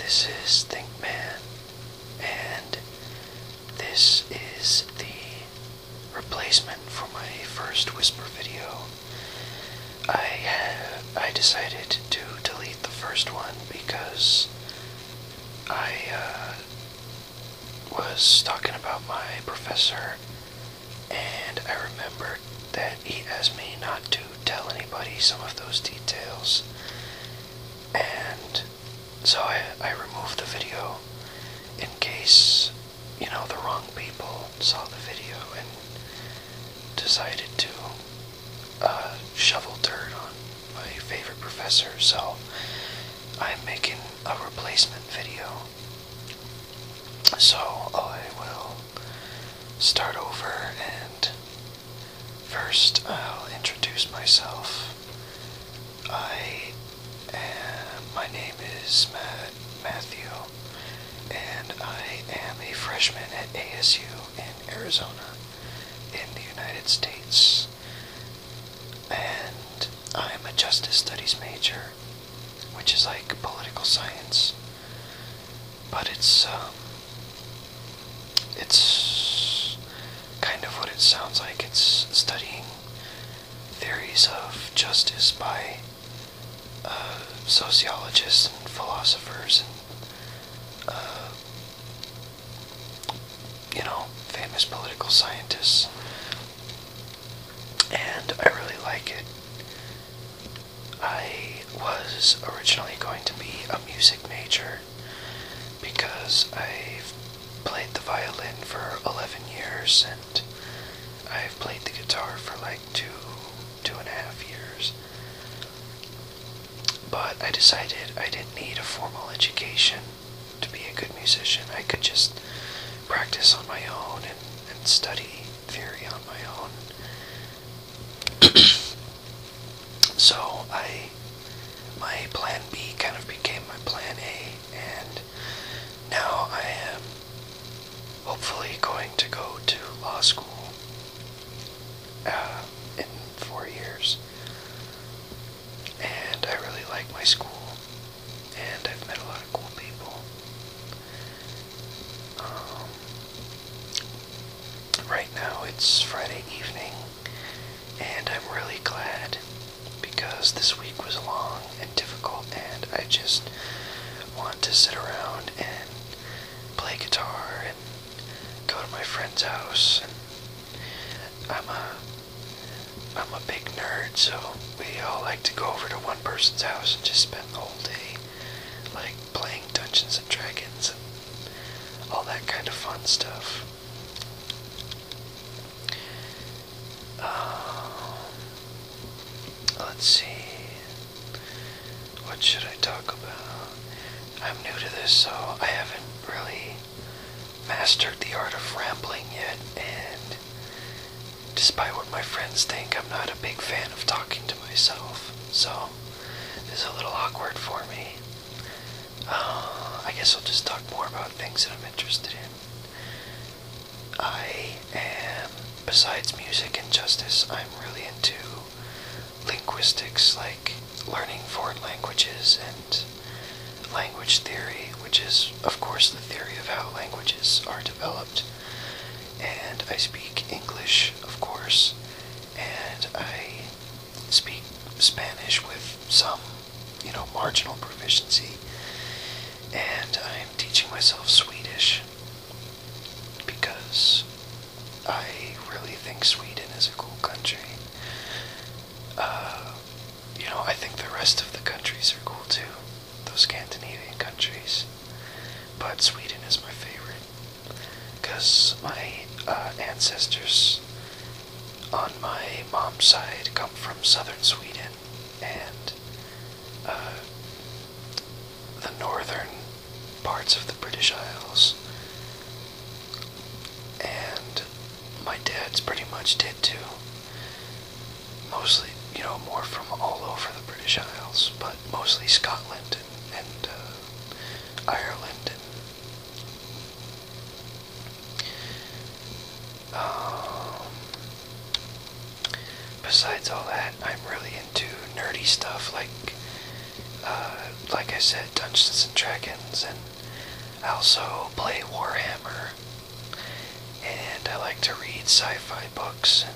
This is Think Man, and this is the replacement for my first whisper video. I decided to delete the first one because I was talking about my professor, and I remembered that he asked me not to tell anybody some of those details, and so I removed the video in case, the wrong people saw the video and decided to shovel dirt on my favorite professor. So I'm making a replacement video. So I will start over, and first I'll introduce myself. My name is Matthew, and I am a freshman at ASU in Arizona in the United States. And I'm a justice studies major, which is like political science, but it's kind of what it sounds like. It's studying theories of justice by sociologists and philosophers and famous political scientists, and I really like it. I was originally going to be a music major because I've played the violin for 11 years and I've played the guitar for like two and a half years. But I decided I didn't need a formal education to be a good musician. I could just practice on my own and study theory on my own. So my plan B kind of became my plan A, and now I am hopefully going to go to law school in 4 years. And I really like my school, and I've met a lot of cool people. Right now it's Friday evening, and I'm really glad because this week was long and difficult, and I just want to sit around and play guitar and go to my friend's house. And I'm a big nerd, so we all like to go over to one person's house and just spend the whole day like playing Dungeons and Dragons and all that kind of fun stuff. Let's see, what should I talk about? I'm new to this, so I haven't really mastered the art of rambling yet, and despite what my friends think, I'm not a big fan of talking to myself, so this is a little awkward for me. I guess I'll just talk more about things that I'm interested in. Besides music and justice, I'm really into linguistics, like learning foreign languages and language theory, which is, of course, the theory of how languages are developed. And I speak English, of course, and I speak Spanish with some, marginal proficiency. And I'm teaching myself Swedish because I really think Sweden is a cool country. I think the rest of the countries are cool too, those Scandinavian countries, but Sweden is my favorite because my ancestors on my mom's side come from southern Sweden and the northern parts of the British Isles, and my dad's pretty much did too. Mostly, more from all over the British Isles, but mostly Scotland and Ireland. Besides all that, I'm really into nerdy stuff like like I said, Dungeons and Dragons, and I also play Warhammer, and I like to read sci-fi books. And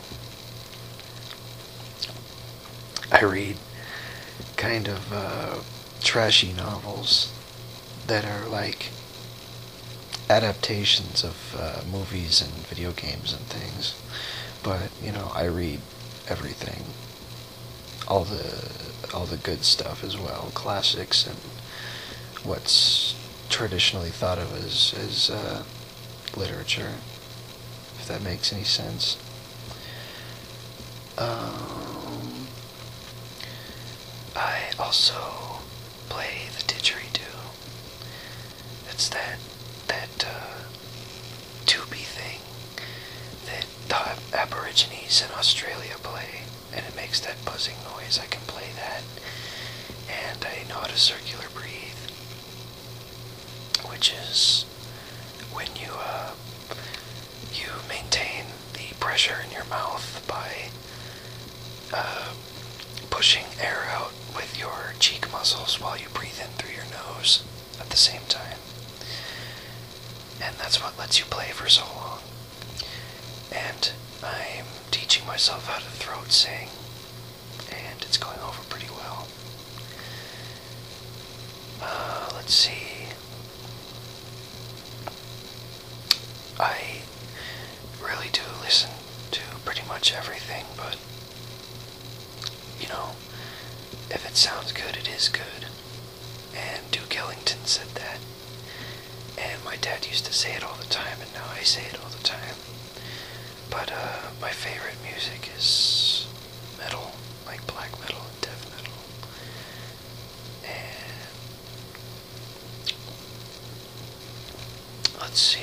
I read kind of trashy novels that are like adaptations of movies and video games and things. But you know, I read everything, all the good stuff as well, classics and what's traditionally thought of as literature, if that makes any sense. I also play the didgeridoo. It's that tubey thing that the Aborigines in Australia play, and it makes that buzzing noise. I can play that, and I know how to circular breathe, which is when you maintain the pressure in your mouth by pushing air out with your cheek muscles while you breathe in through your nose at the same time. And that's what lets you play for so long. And I'm teaching myself how to throat sing, and it's going over pretty well. Let's see. I really do listen to pretty much everything, but you know, if it sounds good, it is good. And Duke Ellington said that. And my dad used to say it all the time, and now I say it all the time. But my favorite music is metal, like black metal and death metal. And let's see.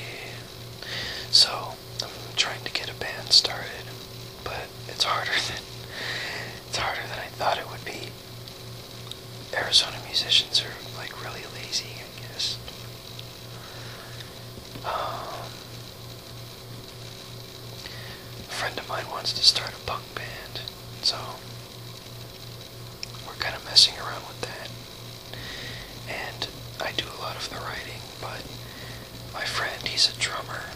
So I'm trying to get a band started, but it's harder than I thought it would be. Arizona musicians are like really lazy, I guess. A friend of mine wants to start a punk band, so we're kind of messing around with that. And I do a lot of the writing, but my friend, he's a drummer.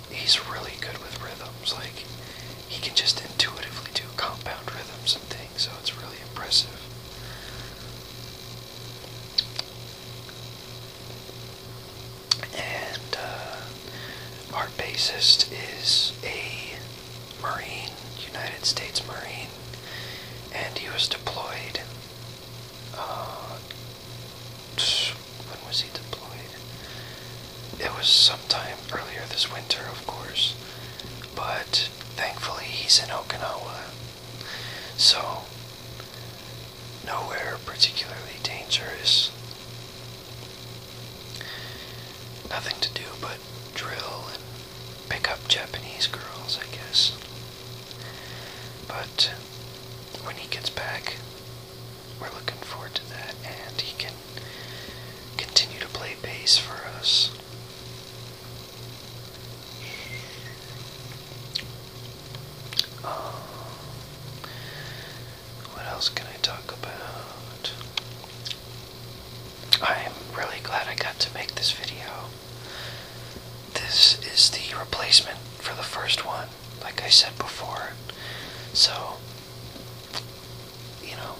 He's really good with rhythms. Like, he can just intuitively do compound rhythms and things, so it's really impressive. And our bassist is a Marine, United States Marine, and he was deployed. When was he deployed? It was sometime earlier this winter, of course, but thankfully he's in Okinawa, so nowhere particularly dangerous. Nothing to do but drill and pick up Japanese girls, I guess. But when he gets back, we're looking forward to that, and he can continue to play bass for us. What else can I talk about? I'm really glad I got to make this video. This is the replacement for the first one, like I said before. So, you know,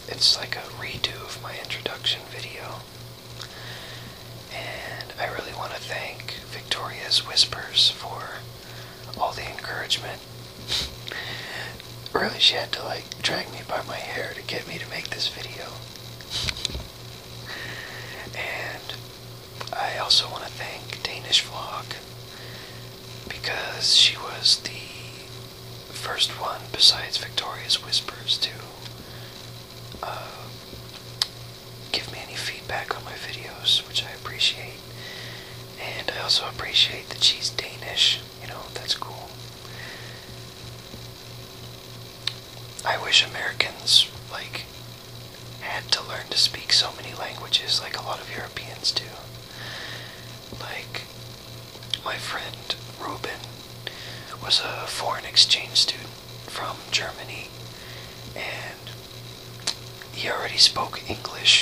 it's like a redo of my introduction video. And I really want to thank Victoria's Whispers for all the encouragement. Really, she had to like drag me by my hair to get me to make this video. And I also want to thank Danish Vlog, because she was the first one besides Victoria's Whispers to give me any feedback on my videos, which I appreciate. And I also appreciate that she's Danish, you know, that's cool. I wish Americans, like, had to learn to speak so many languages like a lot of Europeans do. Like, my friend Ruben was a foreign exchange student from Germany, and he already spoke English